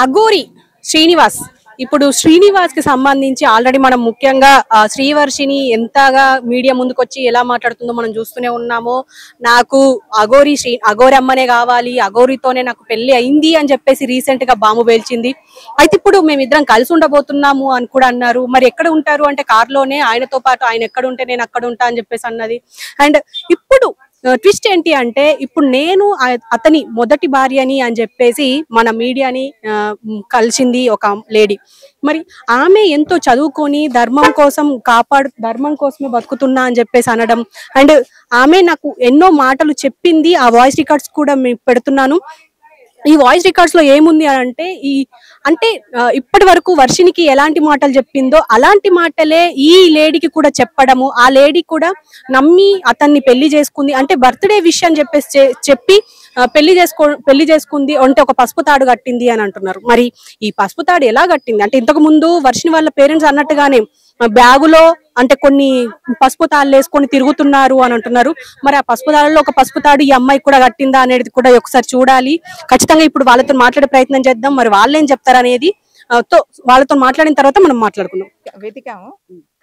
అఘోరి శ్రీనివాస్ ఇప్పుడు శ్రీనివాస్ కి సంబంధించి ఆల్రెడీ మనం ముఖ్యంగా శ్రీవర్షిని ఎంతగా మీడియా ముందుకు వచ్చి ఎలా మాట్లాడుతుందో మనం చూస్తూనే ఉన్నాము. నాకు అఘోరి అమ్మనే కావాలి, అఘోరితోనే నాకు పెళ్లి అయింది అని చెప్పేసి రీసెంట్ గా బాంబు పేల్చింది. అయితే ఇప్పుడు మేమిద్దరం కలిసి ఉండబోతున్నాము అని కూడా అన్నారు. మరి ఎక్కడ ఉంటారు అంటే కార్లోనే, ఆయనతో పాటు ఆయన ఎక్కడ ఉంటే నేను అక్కడ ఉంటా అని చెప్పేసి అన్నది. అండ్ ఇప్పుడు ట్విస్ట్ ఏంటి అంటే ఇప్పుడు నేను అతని మొదటి భార్యని అని చెప్పేసి మన మీడియాని కలిసింది ఒక లేడీ. మరి ఆమె ఎంతో చదువుకొని ధర్మం కోసమే బతుకుతున్నా అని చెప్పేసి అనడం. అండ్ ఆమె నాకు ఎన్నో మాటలు చెప్పింది. ఆ వాయిస్ రికార్డ్స్ కూడా మీకు పెడుతున్నాను. ఈ వాయిస్ రికార్డ్స్ లో ఏముంది అంటే ఇప్పటి వరకు వర్షినికి ఎలాంటి మాటలు చెప్పిందో అలాంటి మాటలే ఈ లేడీకి కూడా చెప్పడము. ఆ లేడీ కూడా నమ్మి అతన్ని పెళ్లి చేసుకుంది. అంటే బర్త్డే విష్ అని చెప్పి పెళ్లి చేసుకుంది అంటే ఒక పసుపు తాడు కట్టింది అని అంటున్నారు. మరి ఈ పసుపు తాడు ఎలా కట్టింది అంటే ఇంతకు ముందు వర్షిని వాళ్ళ పేరెంట్స్ అన్నట్టుగానే బ్యాగులో అంటే కొన్ని పసుపు తాళ్ళు వేసుకొని తిరుగుతున్నారు అని అంటున్నారు. మరి ఆ పసుపు తాళ్ళలో ఒక పసుపు తాడు ఈ అమ్మాయి కూడా కట్టిందా అనేది కూడా ఒకసారి చూడాలి. ఖచ్చితంగా ఇప్పుడు వాళ్ళతో మాట్లాడే ప్రయత్నం చేద్దాం. మరి వాళ్ళు ఏం చెప్తారు అనేది వాళ్ళతో మాట్లాడిన తర్వాత మనం మాట్లాడుకుందాం. వెతికాము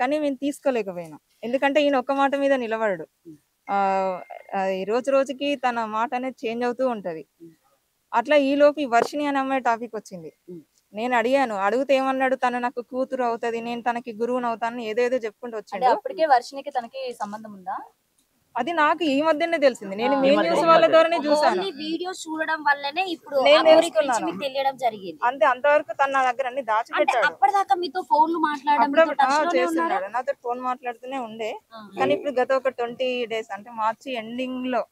కానీ మేము తీసుకోలేకపోయినాం. ఎందుకంటే ఈయన ఒక్క మాట మీద నిలబడడు. రోజు రోజుకి తన మాట అనేది చేంజ్ అవుతూ ఉంటది. అట్లా ఈలోపు ఈ వర్షిని అనే అమ్మాయి టాపిక్ వచ్చింది. నేను అడిగాను, అడిగితే ఏమన్నాడు, తను నాకు కూతురు అవుతుంది, నేను తనకి గురువుని అవుతాను, ఏదేదో చెప్పుకుంటూ వచ్చాడు. అప్పటికే వర్షినికి తనకి సంబంధం ఉందా? అది నాకు ఈ మధ్యనే తెలిసింది. నేను న్యూస్ వాళ్ళ ద్వారానే చూసాను. వీడియోస్ చూడడం వల్లనే ఇప్పుడు తెలియడం జరిగింది. అంతే, అంతవరకు తన నా దగ్గర అన్ని దాచిపెట్టాడు. అప్పటిదాకా మీతో ఫోన్లు చేస్తున్నాడు, నాతో ఫోన్ మాట్లాడుతూనే ఉండే. కానీ ఇప్పుడు గత ఒక 20 days అంటే మార్చి ఎండింగ్ లో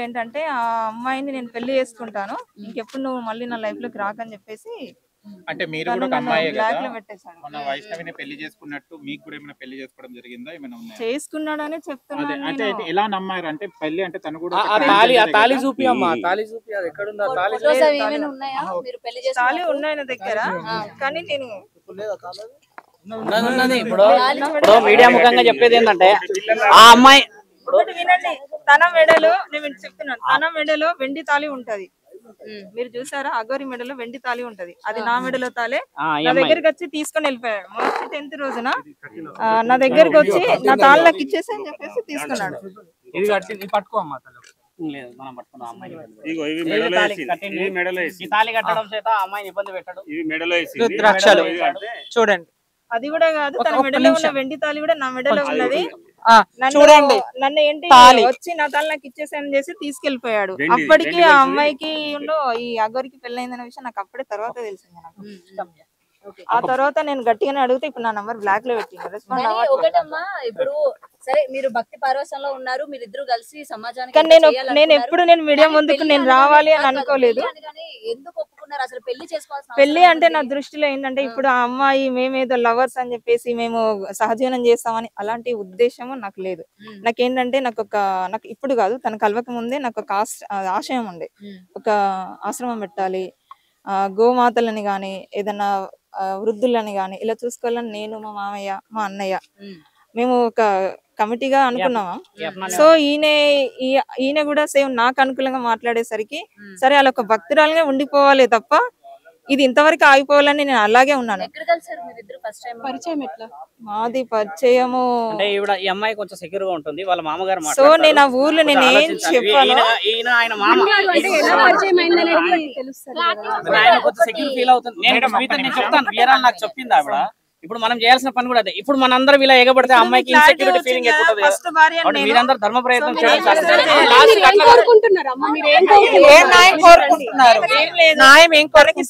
ఏంటంటే ఆ అమ్మాయిని నేను పెళ్లి చేసుకుంటాను, ఇంకెప్పుడు నువ్వు మళ్ళీ నా లైఫ్ లోకి రాకని చెప్పేసి అంటే మీరు కూడా ఒక అమ్మాయే కదా, మన వైష్ణవిని పెళ్లి చేసుకున్నట్టు మీకు కూడా ఏమైనా పెళ్లి చేసుకోవడం జరిగిందా? ఏమైనా ఉన్నాయా? చేసుకున్నాడని చెప్తున్నాను. అంటే ఎలా నమ్మారు అంటే పెళ్లి అంటే తను కూడా తాళి చూపి అమ్మా, తాళి చూపి అది ఎక్కడ ఉందా? తాళి ఉన్నాయి నా దగ్గర, కానీ నేను ఇప్పుడు మీడియా ముఖంగా చెప్పేది ఏంటంటే ఆ అమ్మాయి వినండి, తన మెడలో నేను చెప్తున్నాను, తన మెడలో వెండి తాళి ఉంటది. మీరు చూసారా? అఘోరి మెడలో వెండి తాళి ఉంటది, అది నా మెడలో తాలే. నా దగ్గరికి వచ్చి తీసుకొని వెళ్ళిపోయాడు. మార్చి 10th రోజున నా దగ్గరికి వచ్చి నా తాళి నాకు ఇచ్చేసి అని చెప్పేసి తీసుకున్నాడు. చూడండి, అది కూడా కాదు, తన మెడలో ఉన్న వెండి తాళి కూడా నా మెడలో ఉన్నది. చూడండి, నన్ను ఏంటి వచ్చి నా తాళి నాకు ఇచ్చేసాను చేసి తీసుకెళ్లిపోయాడు. అప్పటికి ఆ అమ్మాయికి ఈ అఘోరికి పెళ్ళైందనే విషయం నాకు అప్పుడే తర్వాత తెలిసింది. నాకు ఆ తర్వాత నేను గట్టిగానే అడిగితే ఇప్పుడు నా నంబర్ బ్లాక్ లో పెట్టింది. రెస్పాండ్ ఒకటమ్మా, ఇప్పుడు సరే మీరు భక్తి పారవశ్యంలో ఉన్నారు, మీరిద్దరు కలిసి సమాజానికి నేను ఎప్పుడు నేను మీడియా ముందుకు నేను రావాలి అని అనుకోలేదు. ఎందుకు ఒప్పుకున్నారు అసలు పెళ్లి చేసుకోవాల్సిన? పెళ్లి అంటే నా దృష్టిలో ఏంటంటే ఇప్పుడు ఆ అమ్మాయి మేమేదో లవర్స్ అని చెప్పేసి మేము సహజీవనం చేస్తామని అలాంటి ఉద్దేశము నాకు లేదు. నాకేంటంటే నాకు ఇప్పుడు కాదు, తన కలవక ముందే నాకు ఒక ఆశయం ఉండే, ఒక ఆశ్రమం పెట్టాలి, గోమాతలని గాని ఏదన్నా వృద్ధులని గాని ఇలా చూసుకోవాలని నేను, మా మామయ్య, మా అన్నయ్య మేము ఒక కమిటీగా అనుకున్నామా. సో ఈయన కూడా సేమ్ నాకు అనుకూలంగా మాట్లాడేసరికి సరే అలా ఒక భక్తురాలుగా ఉండిపోవాలి తప్ప ఇది ఇంతవరకు ఆగిపోవాలని నేను అలాగే ఉన్నాను. మాది పరిచయము అంటే ఈ అమ్మాయి కొంచెం సెక్యూర్ గా ఉంటుంది, వాళ్ళ మామగారు. సో నేను ఆ ఊర్లో నేను ఏం చెప్పాను, నాకు చెప్పింది ఆవిడ. ఇప్పుడు మనం చేయాల్సిన పని కూడా అదే. ఇప్పుడు మనందరం ఇలా ఎగబడితే అమ్మాయికి ఇన్సెక్యూరిటీ ఫీలింగ్ ఎక్కువ. మీరందరూ ధర్మ ప్రయత్నం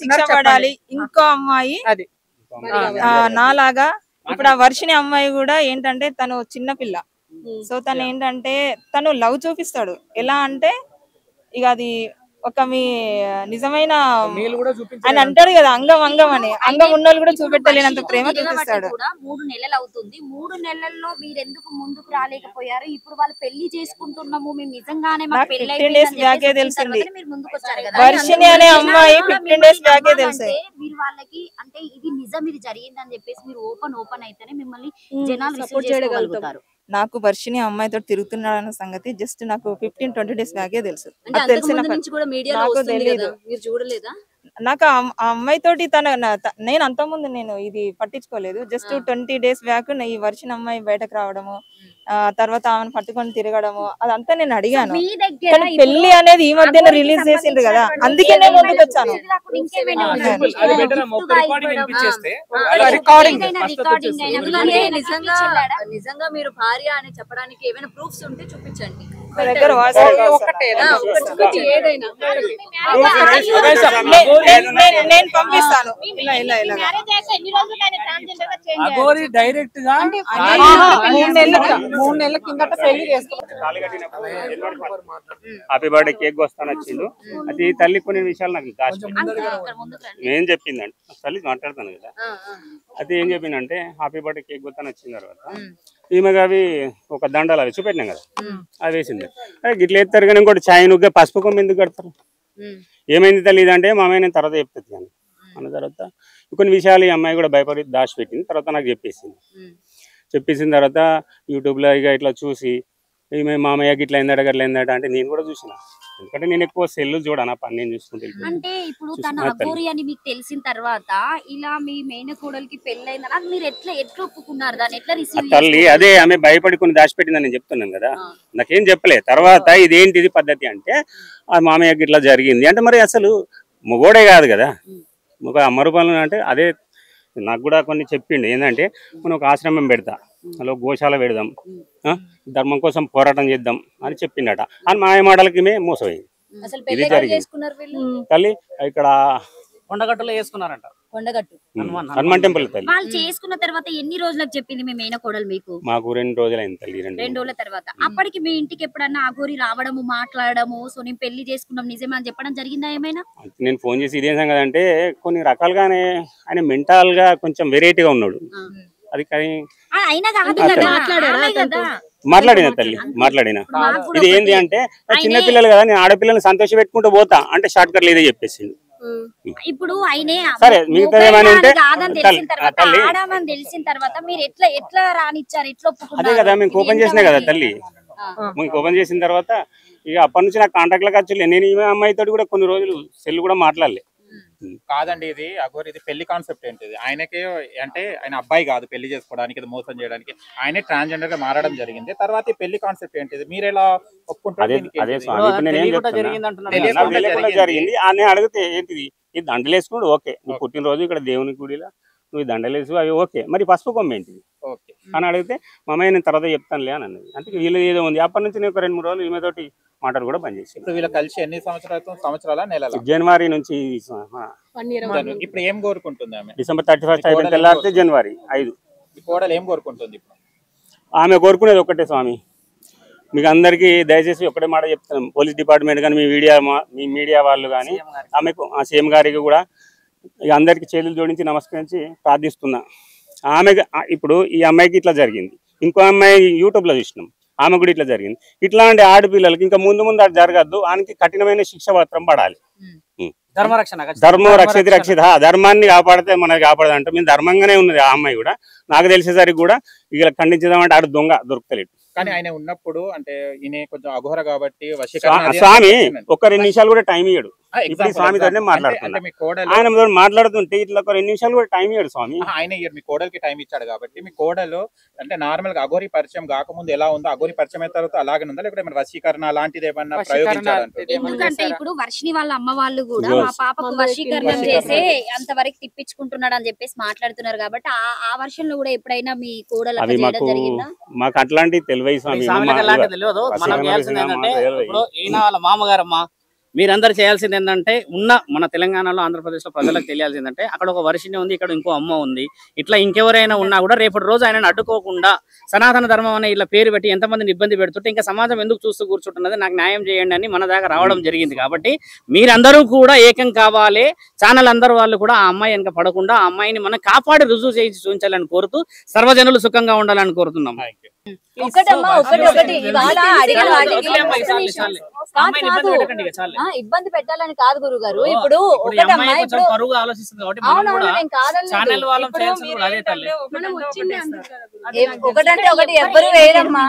శిక్ష పడాలి. ఇంకో అమ్మాయి నాలాగా ఇప్పుడు ఆ వర్షిని అమ్మాయి కూడా ఏంటంటే తను చిన్న పిల్ల. సో తను ఏంటంటే తను లవ్ చూపిస్తాడు. ఎలా అంటే ఇక అది ఒక మీ నిజమైన ఆయన అంటాడు కదా, అంగం అని, అంగం ఉన్నోళ్ళు కూడా చూపెట్టలేనంత ప్రేమ చూపిస్తాడు. 3 నెలలు అవుతుంది. 3 నెలల్లో మీరు ఎందుకు ముందుకు రాలేకపోయారు? ఇప్పుడు వాళ్ళు పెళ్లి చేసుకుంటున్నాము, మేము నిజంగానే 15 days బ్యాకే తెలిసింది. వర్షిని అనే అమ్మాయి 15 days బ్యాకే తెలిసింది. మీరు వాళ్ళకి అంటే ఇది నిజం, ఇది జరిగిందని చెప్పేసి మీరు ఓపెన్ అయితేనే మిమ్మల్ని జనాలు రిసీవ్ చేయగలుగుతారు. నాకు వర్షిని అమ్మాయితో తిరుగుతున్నాడన్న సంగతి జస్ట్ నాకు 15-20 days బ్యాకే తెలుసు. తెలియదు. నాకు ఆ అమ్మాయి తోటి నేను అంత ముందు నేను ఇది పట్టించుకోలేదు. జస్ట్ 20 days బ్యాక్ ఈ వర్షిన అమ్మాయి బయటకు రావడము, తర్వాత ఆమెను పట్టుకొని తిరగడము అదంతా నేను అడిగాను. కానీ పెళ్లి అనేది ఈ మధ్యన రిలీజ్ చేసిండ్రు కదా, అందుకే నేను ముందుకు వచ్చాను. నిజంగా మీరు భార్య అని చెప్పడానికి ఏమైనా ప్రూఫ్స్ ఉంటే చూపించండి. నేను పంపిస్తాను. అగోరి డైరెక్ట్ గా 3 నెలల కిందట పెళ్లి చేసుకున్నాను. హ్యాపీ బర్త్డే కేక్ వస్తాను వచ్చిండు. అది తల్లి కొన్ని విషయాలు నాకు ఏం చెప్పిందంటే, తల్లి మాట్లాడతాను కదా, అది ఏం చెప్పిందంటే హ్యాపీ బర్త్డే కేక్ వస్తాను వచ్చిన తర్వాత ఈమెగా అవి ఒక దండలు అవి చూపెట్టినాం కదా, అది వేసింది. గిట్ల ఎత్తారు కానీ ఇంకోటి ఛాయ్ నువ్వు పసుపు కొమ్మ ఎందుకు కడతారు, ఏమైంది తల్లి ఇదంటే మామయ్య నేను తర్వాత చెప్తుంది కానీ అన్న తర్వాత కొన్ని విషయాలు ఈ అమ్మాయి కూడా భయపడి దాచిపెట్టింది. తర్వాత నాకు చెప్పేసిన తర్వాత యూట్యూబ్లో ఇక ఇట్లా చూసి ఈమె మామయ్యకి ఇట్లా అయిందట అట్లా అయిందట అంటే నేను కూడా చూసిన. ఎందుకంటే నేను ఎక్కువ సెల్ చూడను, పని నేను చూసుకుంటే. అంటే ఇప్పుడు తన అఘోరి అని మీకు తెలిసిన తర్వాత ఇలా మీ మేనకోడలికి పెళ్ళైందని మీరు ఎట్లా ఒప్పుకున్నారు, దాన్ని ఎట్లా రిసీవ్ తల్లి అదే ఆమె భయపడి కొన్ని దాచిపెట్టిందని నేను చెప్తున్నాను కదా, నాకేం చెప్పలే. తర్వాత ఇదేంటిది పద్ధతి అంటే ఆ మామయ్యకి ఇట్లా జరిగింది అంటే మరి అసలు మొగోడే కాదు కదా, ఒక అమరుపాలన అంటే అదే. నాకు కూడా కొన్ని చెప్పిండు ఏంటంటే మనం ఒక ఆశ్రమం పెడతా, అలా గోశాల పెడదాం, ధర్మం కోసం పోరాటం చేద్దాం అని చెప్పిండట. అని మాయమాటలకి మోసపోయింది. ఇది జరిగింది తల్లి. ఇక్కడ కొండగట్టులో వేసుకున్నారంట, కొండగట్టు హనుమాన్ టెంపుల్ తల్లి. వాళ్ళు చేసుకున్న తర్వాత ఎన్ని రోజులకు చెప్పింది మీ మేనకోడలు మీకు? మాకు 2 రోజులైంది తల్లి. 2 రోజుల తర్వాత. అప్పటికి మీ ఇంటికి ఎప్పుడన్నా అఘోరి రావడము, మాట్లాడము, సో నేను పెళ్లి చేసుకున్నాం నిజమే అని చెప్పడం జరిగిందా ఏమైనా? నేను ఫోన్ చేసి ఇదేం సంగతి అంటే కొన్ని రకాలుగానే ఆయన మెంటల్ గా కొంచెం వెరైటీగా ఉన్నాడు. అది కానీ మాట్లాడిన తల్లి మాట్లాడిన ఇది ఏంది అంటే చిన్న పిల్లలు కదా, నేను ఆడపిల్లల్ని సంతోష పెట్టుకుంటూ పోతా అంటే షార్ట్ కట్ లేదే చెప్పేసిండు. ఇప్పుడు ఆయనే సరే మిగతా ఏమైనా ఉంటే తెలిసిన తర్వాత మీరు ఎట్లా రానిచ్చారు, ఎట్లా ఒప్పుకున్నారు? అదే కదా మేము ఓపెన్ చేసినా కదా తల్లి, మీకు ఓపెన్ చేసిన తర్వాత ఇక అప్పటి నుంచి నాకు కాంటాక్ట్లకు వచ్చి నేను ఈమె అమ్మాయితో కూడా కొన్ని రోజులు సెల్ కూడా మాట్లాడలే. కాదండి, ఇది అఘోరి ఇది పెళ్లి కాన్సెప్ట్ ఏంటిది? ఆయనకే అంటే ఆయన అబ్బాయి కాదు పెళ్లి చేసుకోవడానికి, ఇది మోసం చేయడానికి. ఆయనే ట్రాన్స్జెండర్ గా మారడం జరిగింది. తర్వాత ఈ పెళ్లి కాన్సెప్ట్ ఏంటిది, మీరు ఎలా ఒప్పుకుంటారు? జరిగింది అని అడిగితే ఏంటిది ఇది దండలు వేసుకున్నాడు, ఓకే నువ్వు పుట్టినరోజు ఇక్కడ దేవుని గుడిలో నువ్వు దండలు వేసు అవి ఓకే, మరి పసుపు కొమ్మ ఏంటిది అని అడిగితే మామయ్య నేను తర్వాత చెప్తానులే అని అన్నది. అంటే వీళ్ళు ఏదో ఉంది. అప్పటి నుంచి నేను ఒక 2-3 రోజులు ఈమె తోటి మాటలు కూడా బంద్ చేసి. ఇప్పుడు వీళ్ళు కలిసి ఎన్ని సంవత్సరాల నెలల? జనవరి నుంచి. ఇప్పుడు ఏం కోరుకుంటుంది ఆమె? డిసెంబర్ 31 అయిపోయిన తెల్లారితే జనవరి 5. కోడలు ఏం కోరుకుంటుంది ఇప్పుడు? ఆమె కోరుకునేది ఒక్కటే స్వామి, మీకు అందరికీ దయచేసి ఒక్కటే మాట చెప్తాను. పోలీస్ డిపార్ట్మెంట్ కానీ మీ మీడియా వాళ్ళు కానీ ఆమెకు సీఎం గారికి కూడా అందరికి చేతులు జోడించి నమస్కరించి ప్రార్థిస్తున్నా. ఆమెకు ఇప్పుడు ఈ అమ్మాయికి ఇట్లా జరిగింది, ఇంకో అమ్మాయి యూట్యూబ్లో చూసినాం, ఆమె కూడా ఇట్లా జరిగింది. ఇట్లాంటి ఆడపిల్లలకి ఇంకా ముందు అది జరగద్దు, ఆయనకి కఠినమైన శిక్ష పత్రం పడాలి. ధర్మో రక్షిత రక్షిత, ధర్మాన్ని కాపాడితే మనకి కాపాడదంటే మేము ధర్మంగానే ఉన్నది. ఆ అమ్మాయి కూడా నాకు తెలిసేసరికి కూడా ఇక ఖండించదామంటే ఆడ దొంగ దొరుకుతలేదు. కానీ ఆయన ఉన్నప్పుడు అంటే ఈయన కొంచెం అఘోర కాబట్టి స్వామి ఒక 2 నిమిషాలు కూడా టైం ఇయ్యడు. ఇప్పుడు స్వామితోనే మాట్లాడుతున్నాను, ఆయన మాట్లాడుతుంటే ఇట్లా ఒక 2 నిమిషాలు కూడా టైం ఇయ్యడు స్వామి. ఆయన ఇయ్యడు, మీ కోడలికి టైం ఇచ్చాడు కాబట్టి. మీ కోడలు అంటే నార్మల్ గా అఘోరి పరిచయం కాకముందు ఎలా ఉందో అఘోరి పరిచయం అయిన తర్వాత అలాగే ఉందా, లేకపోతే ఏమైనా వశీకరణ అలాంటిది ఏమన్నా ప్రయోగించాలంటే? ఎందుకంటే ఇప్పుడు వర్షిని వాళ్ళ అమ్మ వాళ్ళు కూడా మా పాపకు వశీకరణం చేసే అంతవరకు తిప్పించుకుంటున్నాడు అని చెప్పేసి మాట్లాడుతున్నారు కాబట్టి ఆ వర్షంలో కూడా ఎప్పుడైనా మీ కోడలు జరిగిందా? మాకు అట్లాంటి తెలియదు స్వామి. ఈయన వాళ్ళ మామగారమ్మ మీరందరూ చేయాల్సింది ఏంటంటే మన తెలంగాణలో ఆంధ్రప్రదేశ్లో ప్రజలకు తెలియాల్సింది ఏంటంటే అక్కడ ఒక వర్షిని ఉంది, ఇక్కడ ఇంకో అమ్మ ఉంది. ఇట్లా ఇంకెవరైనా ఉన్నా కూడా రేపటి రోజు ఆయనను అడ్డుకోకుండా సనాతన ధర్మం అనే ఇలా పేరు పెట్టి ఎంతమందిని ఇబ్బంది పెడుతుంటే ఇంకా సమాజం ఎందుకు చూస్తూ కూర్చుంటున్నది, నాకు న్యాయం చేయండి అని మన దాకా రావడం జరిగింది. కాబట్టి మీరందరూ కూడా ఏకం కావాలి. ఛానల్ అందరూ వాళ్ళు కూడా ఆ అమ్మాయి వెనక పడకుండా ఆ అమ్మాయిని మనం కాపాడి రుజువు చేయించి చూపించాలని కోరుతూ సర్వజనులు సుఖంగా ఉండాలని కోరుతున్నాం. ఒకటమ్మా ఒకటి ఇవాళ అడిగిన వాటికి ఇబ్బంది పెట్టాలని కాదు గురుగారు. ఇప్పుడు ఒకటమ్మా ఇప్పుడు అవునవును నేను కాదనలేదు. ఒకటంటే ఒకటి ఎవ్వరు వేయరమ్మా.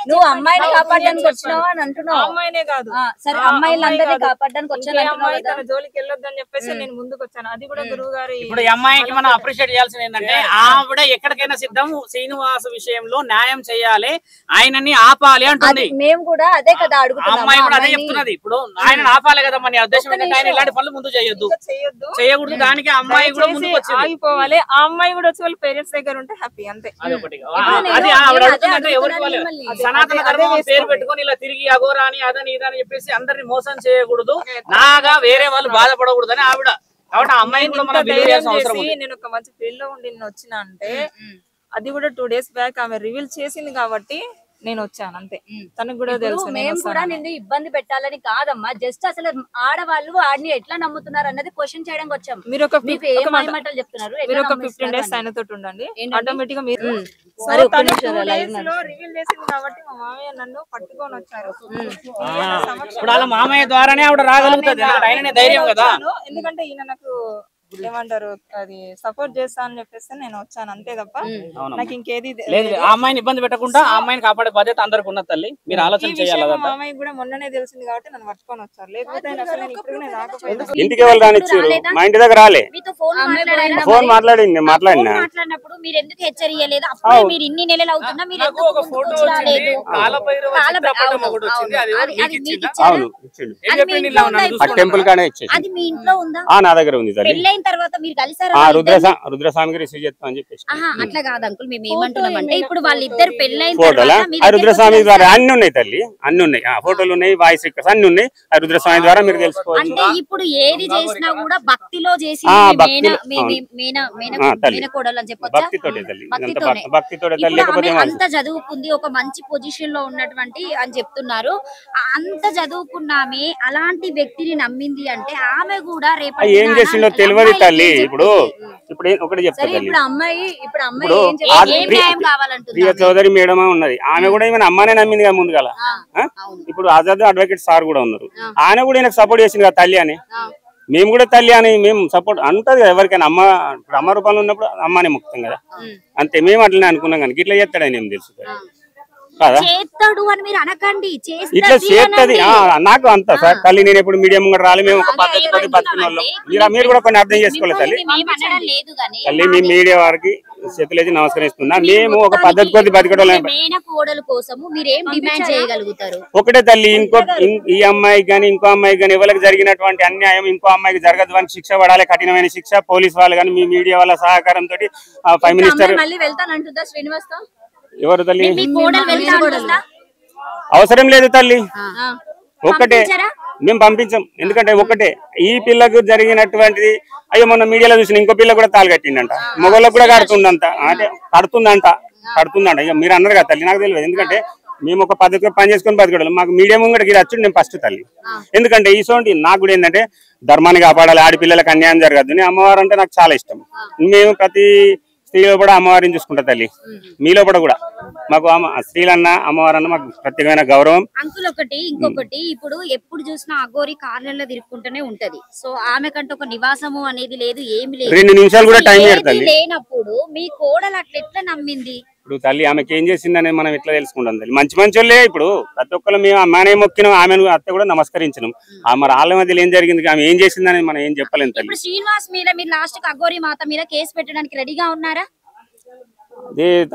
నువ్వు అమ్మాయిని కాపాడడానికి వచ్చినావా అని అంటున్నావు. అమ్మాయినే కాదు సరే అమ్మాయిలందరినీ కాపాడడానికి వచ్చాను జోలికి వెళ్ళొద్దని చెప్పేసి నేను ముందుకు వచ్చాను. అది కూడా గురువు గారు ఇప్పుడు ఈ అమ్మాయికి మనం అప్రిషియేట్ చేయాల్సింది ఏంటంటే ఆవిడ ఎక్కడికైనా సిద్ధం శ్రీనివాస్ విషయంలో న్యాయం చేయాలి, ఆయనని ఆపాలి అంటుంది. మేము కూడా అదే కదా అడుగుతున్నాం. అమ్మాయి కూడా అదే చెప్తున్నది. ఇప్పుడు ఆయన ఆపాలి కదా మన ఉద్దేశం ఏంటంటే ఆయన ఇలాంటి పనులు ముందు చేయకూడదు. దానికి అమ్మాయి కూడా ముందుకు వచ్చి ఆగిపోవాలి. ఆ అమ్మాయి కూడా వచ్చి వాళ్ళ పేరెంట్స్ దగ్గర ఉంటే హ్యాపీ అంతే. అది ఆవిడ అడుగుతుందంటే ఎవరికి సనాతన ధర్మం పేరు పెట్టుకొని ఇలా తిరిగి అఘోరా అని అదని ఇదని చెప్పేసి అందరిని మోసం చేయకూడదు, నాగా వేరే వాళ్ళు బాధపడకూడదు అని ఆవిడ. కాబట్టి ఆ అమ్మాయిని కూడా మనం బిలీవ్ చేయాల్సిన అవసరం ఉంది. నేను ఒక మంచి ఫీల్డ్ లో ఉండి వచ్చిన అంటే అది కూడా 2 days బ్యాక్ ఆమె రివీల్ చేసింది కాబట్టి నేను వచ్చాను అంతే. తనకు కూడా తెలుసు. మేము కూడా నిన్ను ఇబ్బంది పెట్టాలని కాదమ్మా, జస్ట్ అసలు ఆడవాళ్ళు ఆడిని ఎట్లా నమ్ముతున్నారు అన్నది క్వశ్చన్ చేయడానికి వచ్చాం. మీరు ఒక మాటలు చెప్తున్నారు. మీరు ఒక 15 days ఆయన తోటి ఉండండి, ఆటోమేటిక్ గా మీరు రివీల్ చేసింది కాబట్టి మా మామయ్య నన్ను పట్టుకొని వచ్చారు. ఇప్పుడు వాళ్ళ మామయ్య ద్వారానే ఆవిడ రాగలుగుతుంది, ఆయననే ధైర్యం కదా. ఎందుకంటే ఈయన నాకు ఏమంటారు అది సపోర్ట్ చేస్తా అని చెప్పేసి నేను వచ్చాను అంతే తప్ప నాకు ఇంకేది లేదు. ఆ అమ్మాయిని ఇబ్బంది పెట్టకుండా ఆ అమ్మాయిని కాపాడే బాధ్యత అందరికి ఉన్నది తల్లి, మీరు ఆలోచన చేయాలి. మా అమ్మాయి కూడా మొన్ననే తెలిసింది కాబట్టి నన్ను పట్టుకొని వచ్చారు. లేకపోతే ఇంటికి ఎవరు రానిచ్చారు, మా ఇంటి దగ్గర రాలే. ఫోన్ మాట్లాడింది, మాట్లాడినప్పుడు మీరు ఎందుకు హెచ్చరియలేదు? అప్పుడు మీరు ఇన్ని నెలలు అవుతున్నా మీరు ఎందుకు రాలేదు? టెంపుల్ కానే ఇచ్చేది. అది మీ ఇంట్లో ఉందా? నా దగ్గర ఉంది. పెళ్ళైన తర్వాత మీరు కలిసారా? రుద్రస్వామికి రిసీవ్ చేస్తా అని చెప్పేసి. అట్లా కాదు అంకుల్, మేము ఏమంటున్నామంటే ఇప్పుడు వాళ్ళిద్దరు పెళ్ళైన తర్వాత రుద్రస్వామి ద్వారా అన్ని ఉన్నాయి తల్లి, అన్ని ఉన్నాయి, ఫోటోలు ఉన్నాయి, వాయిస్ రికార్డ్స్ అన్ని ఉన్నాయి. రుద్రస్వామి ద్వారా మీరు తెలుసుకోవచ్చు. అంటే ఇప్పుడు ఏది చేసినా కూడా భక్తిలో చేసి అంత చదువుకుంది, ఒక మంచి పొజిషన్ లో ఉన్నటువంటి అని చెప్తున్నారు. అంత చదువుకున్నామే అలాంటి వ్యక్తిని నమ్మింది అంటే ఆమె కూడా రేపు ఏం చేసిందో తెలియదు తల్లి. ఇప్పుడు ఒకటి చెప్తా తల్లి, ప్రియ చౌదరి మేడం ఉన్నది, ఆమె కూడా ఏమైనా అమ్మానే నమ్మింది కదా ముందుగా. ఇప్పుడు ఆజాద్ అడ్వకేట్ సార్ కూడా ఉన్నారు, ఆయన కూడా ఈయనకు సపోర్ట్ చేసింది కదా తల్లి అని. మేము కూడా తల్లి అని మేము సపోర్ట్ అంటది కదా ఎవరికైనా. ఇప్పుడు అమ్మ రూపంలో ఉన్నప్పుడు అమ్మనే ముక్తం కదా అంతే. మేము అట్లనే అనుకున్నాం కానీ ఇట్లా చేస్తాడని ఏం తెలుసు చేస్తాడు అని మీరు అనకండి, ఇట్లా చేస్తుంది నాకు అంత సార్ తల్లి. నేను ఎప్పుడు మీడియం కూడా రాలి, మేము ఒక పద్ధతి బతుకున్న వాళ్ళం. మీరు కూడా కొన్ని అర్థం చేసుకోవాలి తల్లి. తల్లి మీ మీడియా వారికి చేతులేసి నమస్కరిస్తున్నా. మేము ఒక పద్ధతి కొద్ది బతికడం ఒకటే తల్లి. ఈ అమ్మాయికి కానీ ఇంకో అమ్మాయికి కానీ ఎవరికి జరిగినటువంటి అన్యాయం ఇంకో అమ్మాయికి జరగదు అని శిక్ష పడాలి, కఠినమైన శిక్ష. పోలీస్ వాళ్ళు కానీ మీ మీడియా వాళ్ళ సహకారంతో ప్రైమ్ మినిస్టర్ ఎవరు తల్లి అవసరం లేదు తల్లి. ఒక్కటే మేము పంపించాం. ఎందుకంటే ఒకటే ఈ పిల్లకు జరిగినటువంటిది. అయ్యో మొన్న మీడియాలో చూసిన ఇంకో పిల్ల కూడా తాళి కట్టిండంట, మొగోళ్ళకు కూడా కడుతుందంట, అంటే కడుతుందంట. ఇక మీరు అన్నారు కదా తల్లి, నాకు తెలియదు. ఎందుకంటే మేము ఒక పద్ధతిగా పని చేసుకొని బతకడం. మాకు మీడియా ముంగడికి ఇది వచ్చి నేను ఫస్ట్ తల్లి. ఎందుకంటే ఈసోంటి నాకు కూడా ఏంటంటే ధర్మాన్ని కాపాడాలి, ఆడపిల్లలకు అన్యాయం జరగద్దు. అమ్మవారు అంటే నాకు చాలా ఇష్టం. మేము ప్రతి స్త్రీలో కూడా అమ్మవారిని చూసుకుంటా తల్లి. మీలో కూడా మాకు స్త్రీలన్న అమ్మవారన్న మాకు ప్రత్యేకమైన గౌరవం. అంకుల్ ఒకటి ఇంకొకటి, ఇప్పుడు ఎప్పుడు చూసినా అఘోరి కార్లలో తిరుగుకుంటూనే ఉంటది. సో ఆమె కంటే ఒక నివాసము అనేది లేదు, ఏమి లేదు. 2 నిమిషాలు కూడా టైం లేనప్పుడు మీ కోడలు అట్లా ఎట్లా నమ్మింది? ఇప్పుడు తల్లి ఆమెకి ఏం చేసిందని మనం ఎట్లా తెలుసుకుంటాం తల్లి. మంచి వాళ్ళే ఇప్పుడు ప్రతి ఒక్కరు మేము అమ్మానే మొక్కినాం, ఆమెను అత్త కూడా నమస్కరించినాం. మరి వాళ్ళ మధ్యలో ఏం జరిగింది, ఆమె ఏం చేసిందని మనం ఏం చెప్పలేం తల్లి. శ్రీనివాస్ మీద మీరు లాస్ట్ అఘోరి మాత మీద కేసు పెట్టడానికి రెడీగా ఉన్నారా?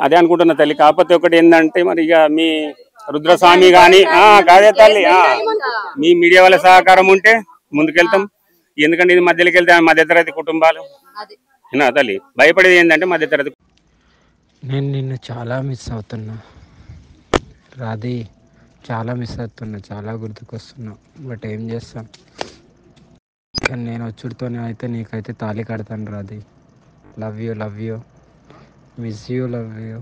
అదే అనుకుంటున్నా తల్లి. కాకపోతే ఒకటి ఏంటంటే మరి ఇక మీ రుద్రస్వామి గాని కాదే తల్లి, మీ మీడియా వాళ్ళ సహకారం ఉంటే ముందుకెళ్తాం. ఎందుకంటే ఇది మధ్యలోకి వెళ్తే మధ్యతరగతి కుటుంబాలు తల్లి. భయపడేది ఏంటంటే మధ్యతరగతి. నేను నిన్ను చాలా మిస్ అవుతున్నా రాధి, చాలా మిస్ అవుతున్నా, చాలా గుర్తుకొస్తున్నా. బట్ ఏం చేస్తాం, కానీ నేను వచ్చుడితోనే అయితే నీకైతే తాళి కడతాను Radhi. Love you miss you, love you.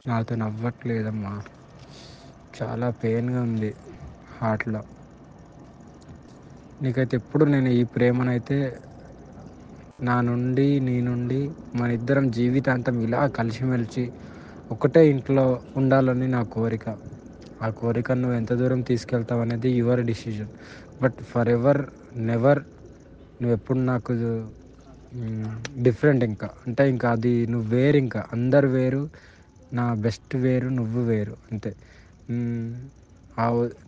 నాతో నవ్వట్లేదమ్మా, చాలా పెయిన్గా ఉంది హార్ట్లో. నీకైతే ఎప్పుడు నేను ఈ ప్రేమనైతే నీ నుండి మన ఇద్దరం జీవితాంతం ఇలా కలిసిమెలిసి ఒకటే ఇంట్లో ఉండాలని నా కోరిక. ఆ కోరిక నువ్వు ఎంత దూరం తీసుకెళ్తావు అనేది your decision. But for ever never నువ్వు ఎప్పుడు నాకు డిఫరెంట్. ఇంకా అంటే ఇంకా అది నువ్వు వేరు, ఇంకా అందరు వేరు, నా బెస్ట్ వేరు, నువ్వు వేరు అంతే.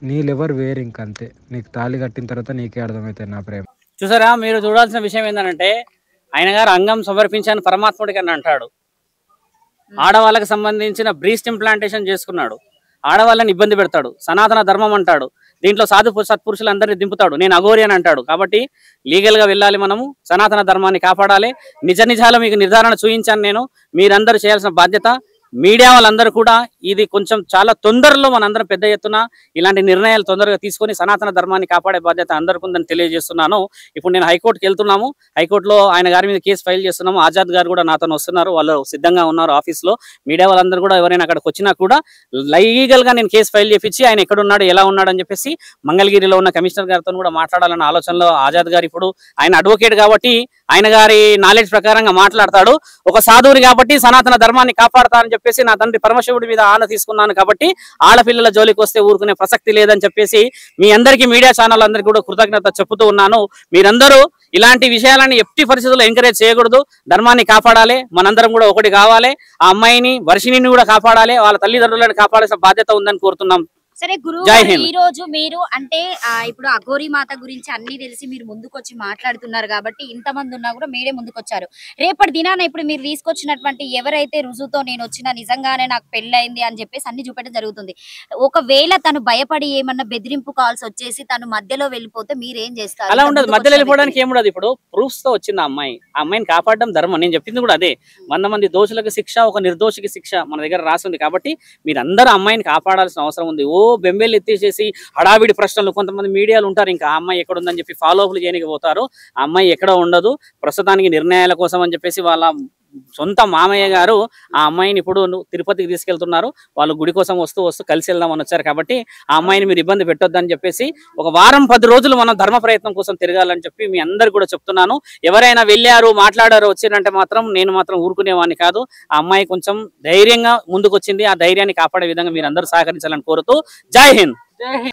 నీ లెవర్ వేరు, ఇంకా అంతే. నీకు తాళి కట్టిన తర్వాత నీకే అర్థమవుతుంది నా ప్రేమ. చూసారా, మీరు చూడాల్సిన విషయం ఏంటంటే ఆయన గారు అంగం సమర్పించాను పరమాత్ముడికి అని అంటాడు. ఆడవాళ్ళకి సంబంధించిన బ్రీస్ట్ ఇంప్లాంటేషన్ చేసుకున్నాడు, ఆడవాళ్ళని ఇబ్బంది పెడతాడు, సనాతన ధర్మం అంటాడు, దీంట్లో సత్పురుషులందరినీ దింపుతాడు, నేను అఘోరి అని అంటాడు. కాబట్టి లీగల్ గా వెళ్ళాలి, మనము సనాతన ధర్మాన్ని కాపాడాలి. నిజ నిజాలు మీకు నిర్ధారణ చూపించాను నేను. మీరందరూ చేయాల్సిన బాధ్యత, మీడియా వాళ్ళందరూ కూడా ఇది కొంచెం చాలా తొందరలో మనందరం పెద్ద ఎత్తున ఇలాంటి నిర్ణయాలు తొందరగా తీసుకొని సనాతన ధర్మాన్ని కాపాడే బాధ్యత అందరికీ ఉందని తెలియజేస్తున్నాను. ఇప్పుడు నేను హైకోర్టుకి వెళ్తున్నాము, హైకోర్టులో ఆయన గారి మీద కేసు ఫైల్ చేస్తున్నాము. ఆజాద్ గారు కూడా నాతో వస్తున్నారు, వాళ్ళు సిద్ధంగా ఉన్నారు ఆఫీస్లో. మీడియా వాళ్ళందరూ కూడా ఎవరైనా అక్కడికి వచ్చినా కూడా లీగల్ గా నేను కేసు ఫైల్ చేపించి ఆయన ఎక్కడ ఉన్నాడు, ఎలా ఉన్నాడు అని చెప్పేసి మంగళగిరిలో ఉన్న కమిషనర్ గారితో కూడా మాట్లాడాలన్న ఆలోచనలో ఆజాద్ గారు. ఇప్పుడు ఆయన అడ్వకేట్ కాబట్టి ఆయన గారి నాలెడ్జ్ ప్రకారంగా మాట్లాడతాడు. ఒక సాధువుని కాబట్టి సనాతన ధర్మాన్ని కాపాడతానని చెప్పేసి నా తండ్రి పరమశివుడి మీద ఆన తీసుకున్నాను. కాబట్టి ఆడపిల్లల జోలికి వస్తే ఊరుకునే ప్రసక్తి లేదని చెప్పేసి మీ అందరికీ, మీడియా ఛానల్ అందరికీ కూడా కృతజ్ఞత చెప్పుతూ ఉన్నాను. మీరందరూ ఇలాంటి విషయాలని ఎట్టి పరిస్థితుల్లో ఎంకరేజ్ చేయకూడదు, ధర్మాన్ని కాపాడాలి, మనందరం కూడా ఒకటి కావాలి. ఆ అమ్మాయిని, వర్షిణిని కూడా కాపాడాలి, వాళ్ళ తల్లిదండ్రులను కాపాడాల్సిన బాధ్యత ఉందని కోరుతున్నాం. సరే గురువు, ఈ రోజు మీరు అంటే ఇప్పుడు అఘోరి మాత గురించి అన్ని తెలిసి మీరు ముందుకొచ్చి మాట్లాడుతున్నారు కాబట్టి ఇంతమంది ఉన్నా కూడా మీరే ముందుకొచ్చారు. రేపటి దినాన ఇప్పుడు మీరు తీసుకొచ్చినటువంటి ఎవరైతే రుజువుతో నేను వచ్చినా నిజంగానే నాకు పెళ్ళయింది అని చెప్పేసి అన్ని చూపెట్టడం జరుగుతుంది. ఒకవేళ తను భయపడి ఏమన్నా బెదిరింపు కాల్స్ వచ్చేసి తను మధ్యలో వెళ్ళిపోతే మీరేం చేస్తారు? అలా ఉండదు, మధ్యలో వెళ్ళిపోవడానికి ఏముండదు. ఇప్పుడు ప్రూఫ్స్ తో వచ్చింది ఆ అమ్మాయిని కాపాడడం ధర్మం. నేను చెప్పింది కూడా అదే. 100 మంది దోషులకు శిక్ష, ఒక నిర్దోషికి శిక్ష మన దగ్గర రాసి ఉంది. కాబట్టి మీరందరూ అమ్మాయిని కాపాడాల్సిన అవసరం ఉంది. బెంబేలు ఎత్తేసేసి హడావిడి ప్రశ్నలు, కొంతమంది మీడియాలు ఉంటారు, ఇంకా ఆ అమ్మాయి ఎక్కడ ఉందని చెప్పి ఫాలో అప్లు చేయడానికి పోతారు. ఆ అమ్మాయి ఎక్కడ ఉండదు. ప్రస్తుతానికి నిర్ణయాల కోసం అని చెప్పేసి వాళ్ళ సొంత మామయ్య గారు ఆ అమ్మాయిని ఇప్పుడు తిరుపతికి తీసుకెళ్తున్నారు. వాళ్ళు గుడి కోసం వస్తూ కలిసి వెళ్దామని వచ్చారు. కాబట్టి ఆ అమ్మాయిని మీరు ఇబ్బంది పెట్టొద్దని చెప్పేసి ఒక వారం 10 రోజులు మనం ధర్మ ప్రయత్నం కోసం తిరగాలని చెప్పి మీ అందరు కూడా చెప్తున్నాను. ఎవరైనా వెళ్ళారు, మాట్లాడారు, వచ్చిందంటే మాత్రం నేను మాత్రం ఊరుకునేవాడిని కాదు. ఆ అమ్మాయి కొంచెం ధైర్యంగా ముందుకు వచ్చింది. ఆ ధైర్యాన్ని కాపాడే విధంగా మీరు అందరూ సహకరించాలని కోరుతూ జై హింద్.